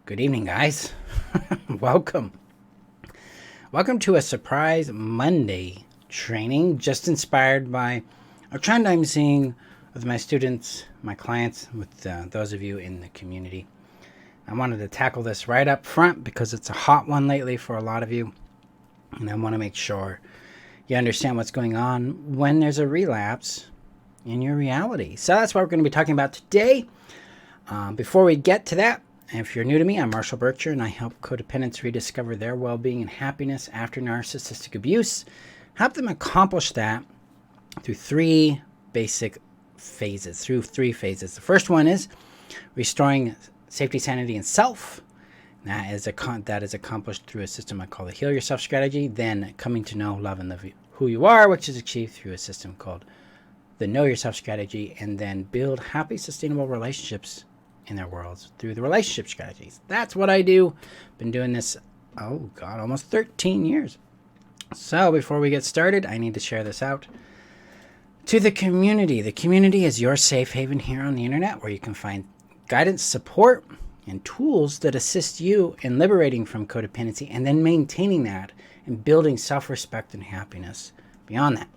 Good evening, guys. Welcome. Welcome to a surprise Monday training just inspired by a trend I'm seeing with my students, my clients, with those of you in the community. I wanted to tackle this right up front because it's a hot one lately for a lot of you, and I want to make sure you understand what's going on when there's a relapse in your reality. So that's what we're going to be talking about today. Before we get to that, if you're new to me, I'm Marshall Burtcher, and I help codependents rediscover their well-being and happiness after narcissistic abuse. Help them accomplish that through three basic phases. The first one is restoring safety, sanity, and self. That is accomplished through a system I call the Heal Yourself strategy. Then coming to know, love, and love who you are, which is achieved through a system called the Know Yourself strategy. And then build happy, sustainable relationships in their worlds through the relationship strategies. That's what I do. Been doing this, almost 13 years. So before we get started, I need to share this out to the community. The community is your safe haven here on the internet, where you can find guidance, support, and tools that assist you in liberating from codependency and then maintaining that and building self-respect and happiness beyond that.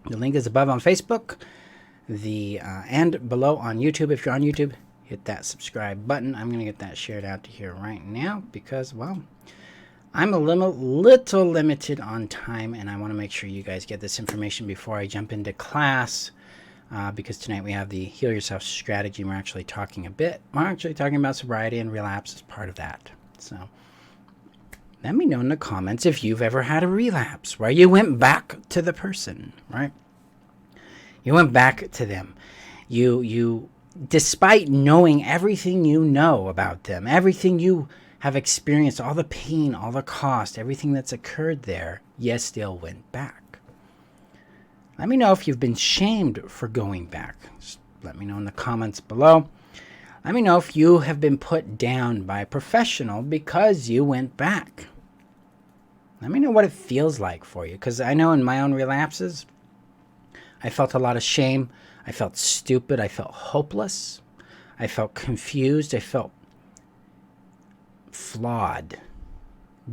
The link is above on Facebook, and below on YouTube. If you're on YouTube, hit that subscribe button. I'm going to get that shared out to here right now because, well, I'm a little limited on time, and I want to make sure you guys get this information before I jump into class, because tonight we have the Heal Yourself strategy. We're actually talking about sobriety and relapse as part of that. So let me know in the comments if you've ever had a relapse where you went back to the person, right? You went back to them. You despite knowing everything you know about them, everything you have experienced, all the pain, all the cost, everything that's occurred there, you still went back. Let me know if you've been shamed for going back. Just let me know in the comments below. Let me know if you have been put down by a professional because you went back. Let me know what it feels like for you, because I know in my own relapses, I felt a lot of shame. I felt stupid. I felt hopeless. I felt confused. I felt flawed,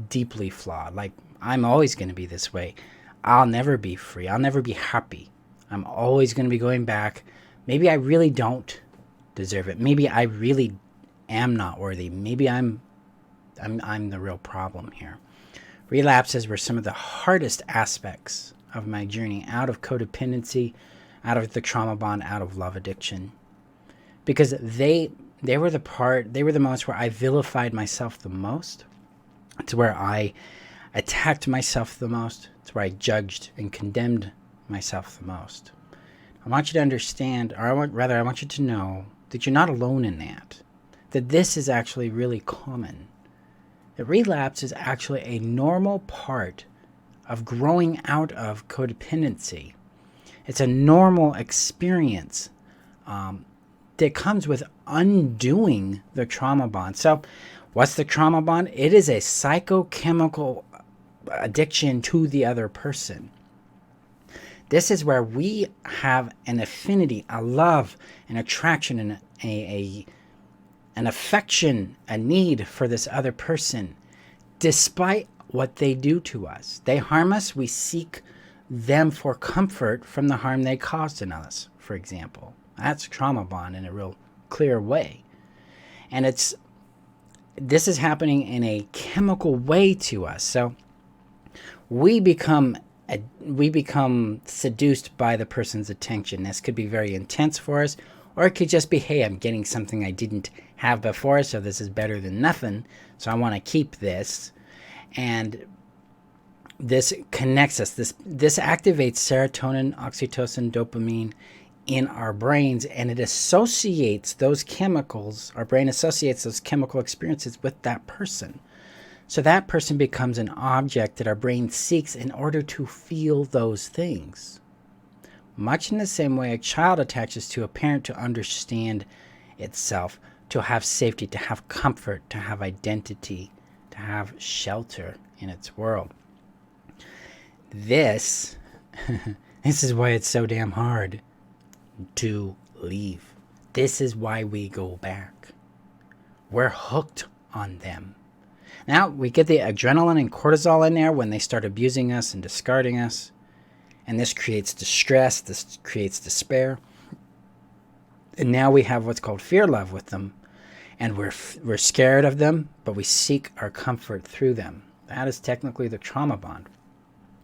deeply flawed. Like, I'm always going to be this way. I'll never be free. I'll never be happy. I'm always going to be going back. Maybe I really don't deserve it. Maybe I really am not worthy. Maybe I'm the real problem here. Relapses were some of the hardest aspects of my journey out of codependency, out of the trauma bond, out of love addiction, because they were the moments where I vilified myself the most. It's where I attacked myself the most. It's where I judged and condemned myself the most. I want you to understand, or I want you to know that you're not alone in that. That this is actually really common. That relapse is actually a normal part of growing out of codependency. It's a normal experience that comes with undoing the trauma bond. So what's the trauma bond? It is a psychochemical addiction to the other person. This is where we have an affinity, a love, an attraction, and an affection, a need for this other person, despite what they do to us. They harm us, we seek them for comfort from the harm they caused in us, for example. That's trauma bond in a real clear way. And this is happening in a chemical way to us. So we become seduced by the person's attention. This could be very intense for us, or it could just be, hey, I'm getting something I didn't have before, so this is better than nothing, so I want to keep this. And this connects us. This activates serotonin, oxytocin, dopamine in our brains, and it associates those chemicals. Our brain associates those chemical experiences with that person. So that person becomes an object that our brain seeks in order to feel those things. Much in the same way a child attaches to a parent to understand itself, to have safety, to have comfort, to have identity, to have shelter in its world. This is why it's so damn hard to leave. This is why we go back. We're hooked on them. Now, we get the adrenaline and cortisol in there when they start abusing us and discarding us. And this creates distress, this creates despair. And now we have what's called fear love with them. And we're scared of them, but we seek our comfort through them. That is technically the trauma bond.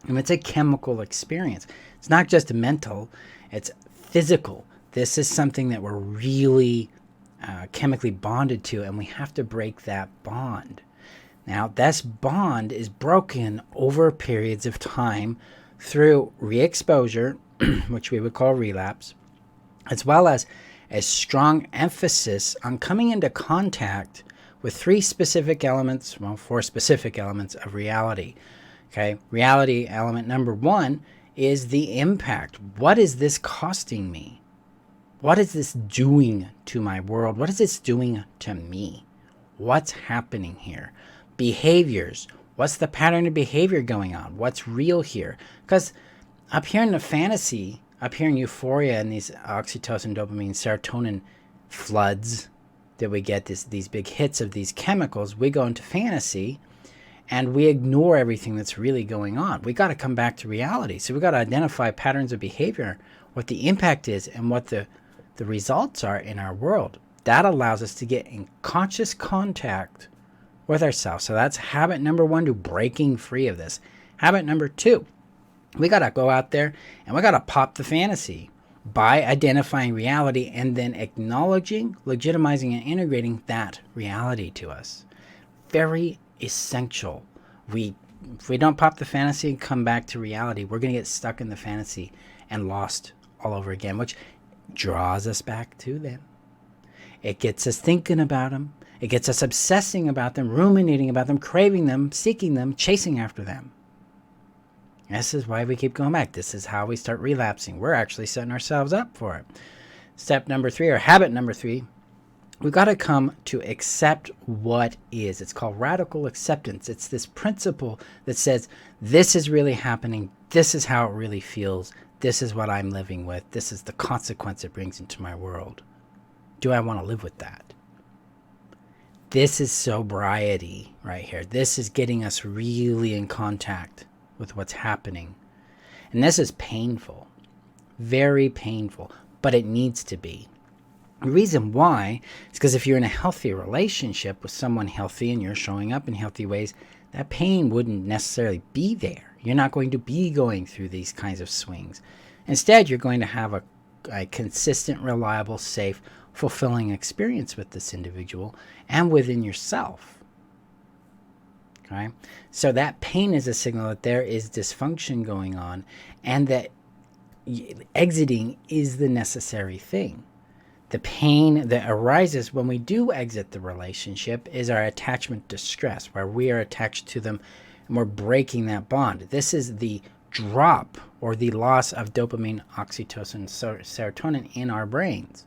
And it's a chemical experience. It's not just mental, it's physical. This is something that we're really chemically bonded to, and we have to break that bond. Now, this bond is broken over periods of time through re-exposure, which we would call relapse, as well as a strong emphasis on coming into contact with four specific elements of reality. Okay, reality element number one is the impact. What is this costing me? What is this doing to my world? What is this doing to me? What's happening here? Behaviors. What's the pattern of behavior going on? What's real here? Because up here in the fantasy, up here in euphoria and these oxytocin, dopamine, serotonin floods that we get, these big hits of these chemicals, we go into fantasy and we ignore everything that's really going on. We got to come back to reality. So we got to identify patterns of behavior, what the impact is, and what the results are in our world. That allows us to get in conscious contact with ourselves. So that's habit number one to breaking free of this. Habit number two, we got to go out there and we got to pop the fantasy by identifying reality and then acknowledging, legitimizing, and integrating that reality to us. Very essential. If we don't pop the fantasy and come back to reality, we're going to get stuck in the fantasy and lost all over again, which draws us back to them. It gets us thinking about them. It gets us obsessing about them, ruminating about them, craving them, seeking them, chasing after them. This is why we keep going back. This is how we start relapsing. We're actually setting ourselves up for it. Step number three, or habit number three, we've got to come to accept what is. It's called radical acceptance. It's this principle that says, this is really happening. This is how it really feels. This is what I'm living with. This is the consequence it brings into my world. Do I want to live with that? This is sobriety right here. This is getting us really in contact with what's happening. And this is painful, very painful, but it needs to be. The reason why is because if you're in a healthy relationship with someone healthy and you're showing up in healthy ways, that pain wouldn't necessarily be there. You're not going to be going through these kinds of swings. Instead, you're going to have a consistent, reliable, safe, fulfilling experience with this individual and within yourself. Okay? So that pain is a signal that there is dysfunction going on and that exiting is the necessary thing. The pain that arises when we do exit the relationship is our attachment distress, where we are attached to them and we're breaking that bond. This is the drop or the loss of dopamine, oxytocin, serotonin in our brains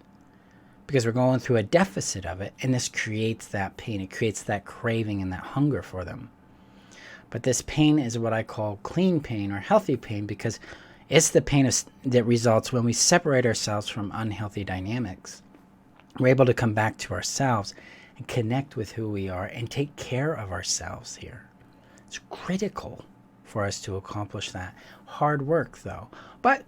because we're going through a deficit of it, and this creates that pain. It creates that craving and that hunger for them. But this pain is what I call clean pain or healthy pain because it's the pain that results when we separate ourselves from unhealthy dynamics. We're able to come back to ourselves and connect with who we are and take care of ourselves here. It's critical for us to accomplish that. Hard work, though. But,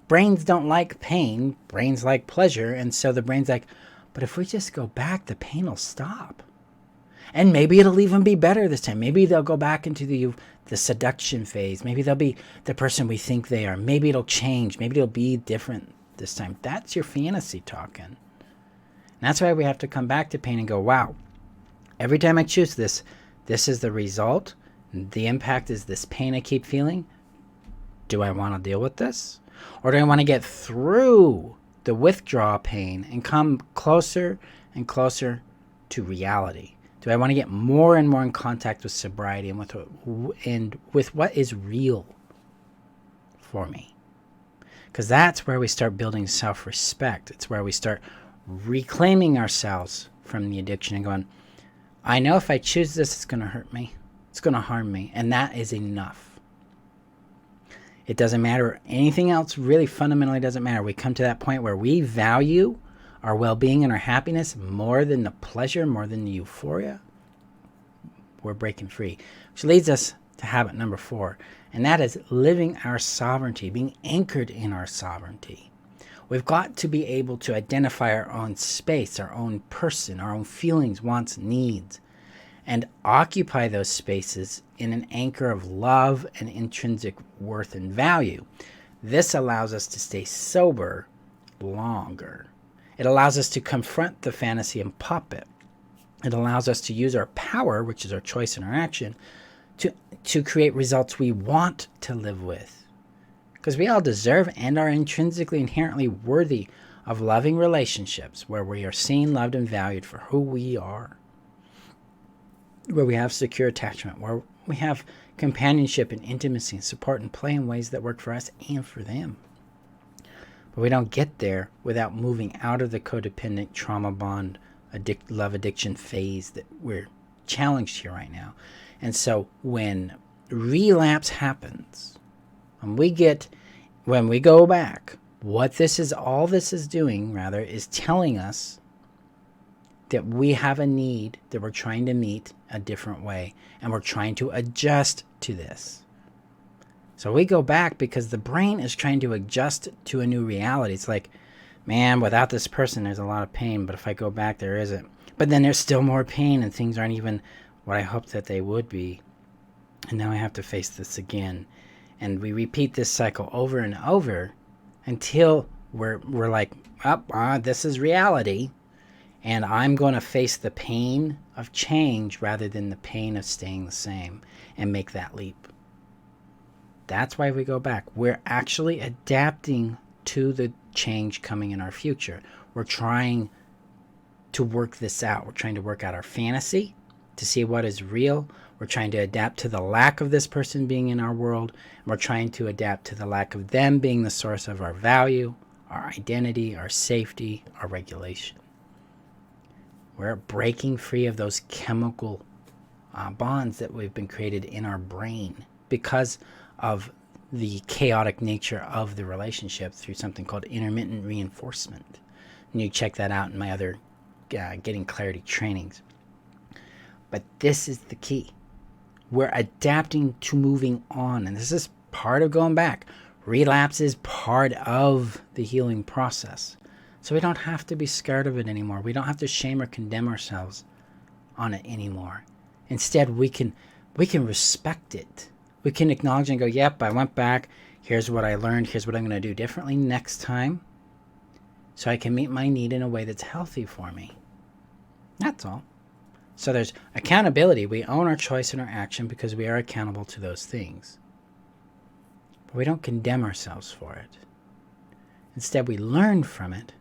brains don't like pain. Brains like pleasure. And so the brain's like, but if we just go back, the pain will stop. And maybe it'll even be better this time. Maybe they'll go back into the seduction phase. Maybe they'll be the person we think they are. Maybe it'll change. Maybe it'll be different this time. That's your fantasy talking. And that's why we have to come back to pain and go, wow, every time I choose this, this is the result. The impact is this pain I keep feeling. Do I want to deal with this? Or do I want to get through the withdrawal pain and come closer and closer to reality? Do I want to get more and more in contact with sobriety and with what is real for me? Because that's where we start building self-respect. It's where we start reclaiming ourselves from the addiction and going, I know if I choose this, it's going to hurt me. It's going to harm me. And that is enough. It doesn't matter. Anything else really fundamentally doesn't matter. We come to that point where we value our well-being and our happiness more than the pleasure, more than the euphoria. we're breaking free. Which leads us to habit number 4, and that is living our sovereignty, being anchored in our sovereignty. We've got to be able to identify our own space, our own person, our own feelings, wants, needs, and occupy those spaces in an anchor of love and intrinsic worth and value. This allows us to stay sober longer. It allows us to confront the fantasy and pop it. It allows us to use our power, which is our choice and our action, to create results we want to live with. Because we all deserve and are intrinsically, inherently worthy of loving relationships where we are seen, loved, and valued for who we are. Where we have secure attachment, where we have companionship and intimacy and support and play in ways that work for us and for them. But we don't get there without moving out of the codependent trauma bond love addiction phase that we're challenged here right now. And so when relapse happens, when we go back, all this is doing is telling us that we have a need that we're trying to meet a different way, and we're trying to adjust to this. So we go back because the brain is trying to adjust to a new reality. It's like, man, without this person, there's a lot of pain, but if I go back, there isn't. But then there's still more pain, and things aren't even what I hoped that they would be. And now I have to face this again. And we repeat this cycle over and over until we're like, this is reality. And I'm going to face the pain of change rather than the pain of staying the same and make that leap. That's why we go back. We're actually adapting to the change coming in our future. We're trying to work this out. We're trying to work out our fantasy to see what is real. We're trying to adapt to the lack of this person being in our world. And we're trying to adapt to the lack of them being the source of our value, our identity, our safety, our regulation. We're breaking free of those chemical bonds that we've been created in our brain because of the chaotic nature of the relationship through something called intermittent reinforcement. And you check that out in my other Getting Clarity trainings. But this is the key. We're adapting to moving on. And this is part of going back. Relapse is part of the healing process. So we don't have to be scared of it anymore. We don't have to shame or condemn ourselves on it anymore. Instead, we can respect it. We can acknowledge and go, yep, I went back. Here's what I learned. Here's what I'm going to do differently next time so I can meet my need in a way that's healthy for me. That's all. So there's accountability. We own our choice and our action because we are accountable to those things. But we don't condemn ourselves for it. Instead, we learn from it.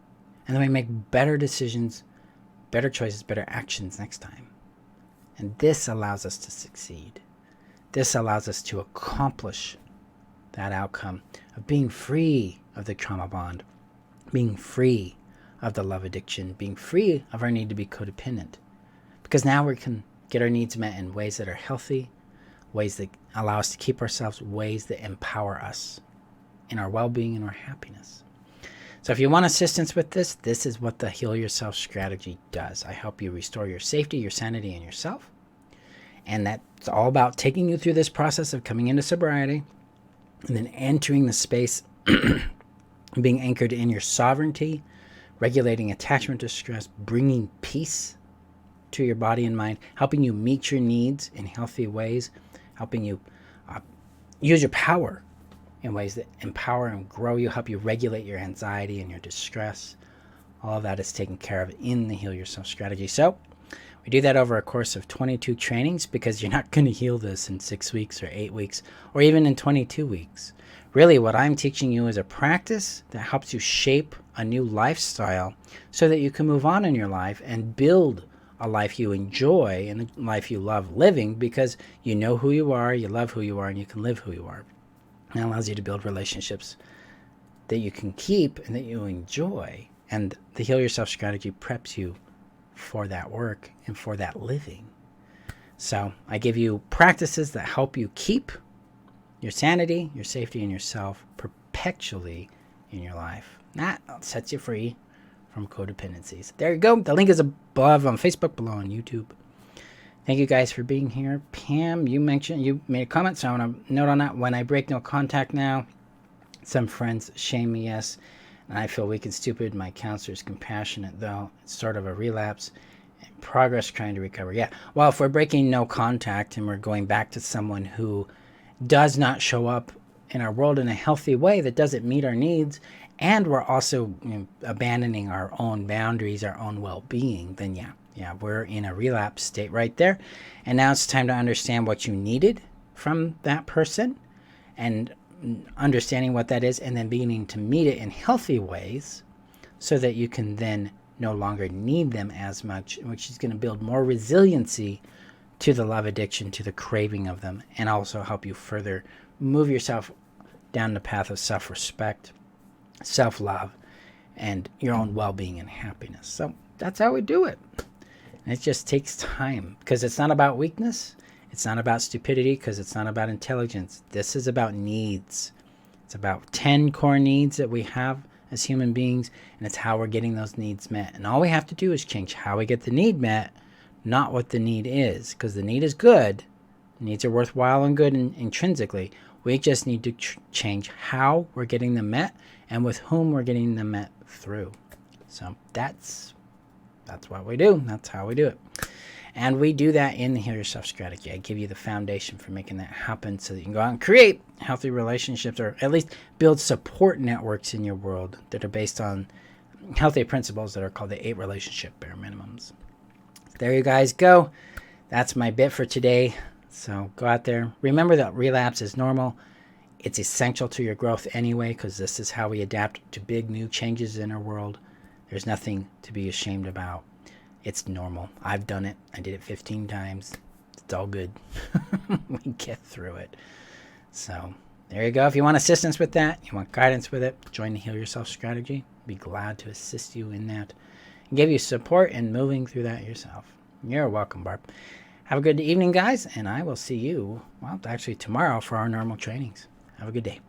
And then we make better decisions, better choices, better actions next time. And this allows us to succeed. This allows us to accomplish that outcome of being free of the trauma bond, being free of the love addiction, being free of our need to be codependent. Because now we can get our needs met in ways that are healthy, ways that allow us to keep ourselves, ways that empower us in our well-being and our happiness. So if you want assistance with this, this is what the Heal Yourself strategy does. I help you restore your safety, your sanity, and yourself. And that's all about taking you through this process of coming into sobriety and then entering the space, being anchored in your sovereignty, regulating attachment distress, bringing peace to your body and mind, helping you meet your needs in healthy ways, helping you use your power in ways that empower and grow you, help you regulate your anxiety and your distress. All of that is taken care of in the Heal Yourself strategy. So we do that over a course of 22 trainings because you're not going to heal this in 6 weeks or 8 weeks or even in 22 weeks. Really, what I'm teaching you is a practice that helps you shape a new lifestyle so that you can move on in your life and build a life you enjoy and a life you love living because you know who you are, you love who you are, and you can live who you are. And it allows you to build relationships that you can keep and that you enjoy. And the Heal Yourself strategy preps you for that work and for that living. So I give you practices that help you keep your sanity, your safety, and yourself perpetually in your life. That sets you free from codependencies. There you go. The link is above on Facebook, below on YouTube. Thank you guys for being here. Pam, you made a comment, so I want to note on that. When I break no contact now, some friends shame me, yes, and I feel weak and stupid. My counselor is compassionate, though. It's sort of a relapse. Progress trying to recover. Yeah. Well, if we're breaking no contact and we're going back to someone who does not show up in our world in a healthy way, that doesn't meet our needs, and we're also abandoning our own boundaries, our own well-being, then yeah, we're in a relapse state right there. And now it's time to understand what you needed from that person and understanding what that is, and then beginning to meet it in healthy ways so that you can then no longer need them as much, which is going to build more resiliency to the love addiction, to the craving of them, and also help you further move yourself down the path of self-respect, self-love, and your own well-being and happiness. So that's how we do it. And it just takes time, because it's not about weakness. It's not about stupidity, because it's not about intelligence. This is about needs. It's about 10 core needs that we have as human beings, and it's how we're getting those needs met. And all we have to do is change how we get the need met, not what the need is, because the need is good. Needs are worthwhile and good intrinsically. We just need to change how we're getting them met and with whom we're getting them met through. So that's what we do. That's how we do it. And we do that in the Heal Yourself strategy. I give you the foundation for making that happen so that you can go out and create healthy relationships, or at least build support networks in your world that are based on healthy principles that are called the 8 relationship bare minimums. There you guys go. That's my bit for today. So go out there. Remember that relapse is normal. It's essential to your growth anyway, because this is how we adapt to big new changes in our world. There's nothing to be ashamed about. It's normal. I've done it. I did it 15 times. It's all good. We get through it. So there you go. If you want assistance with that, you want guidance with it, join the Heal Yourself strategy. Be glad to assist you in that and give you support in moving through that yourself. You're welcome, Barb. Have a good evening, guys, and I will see you, well, actually tomorrow for our normal trainings. Have a good day.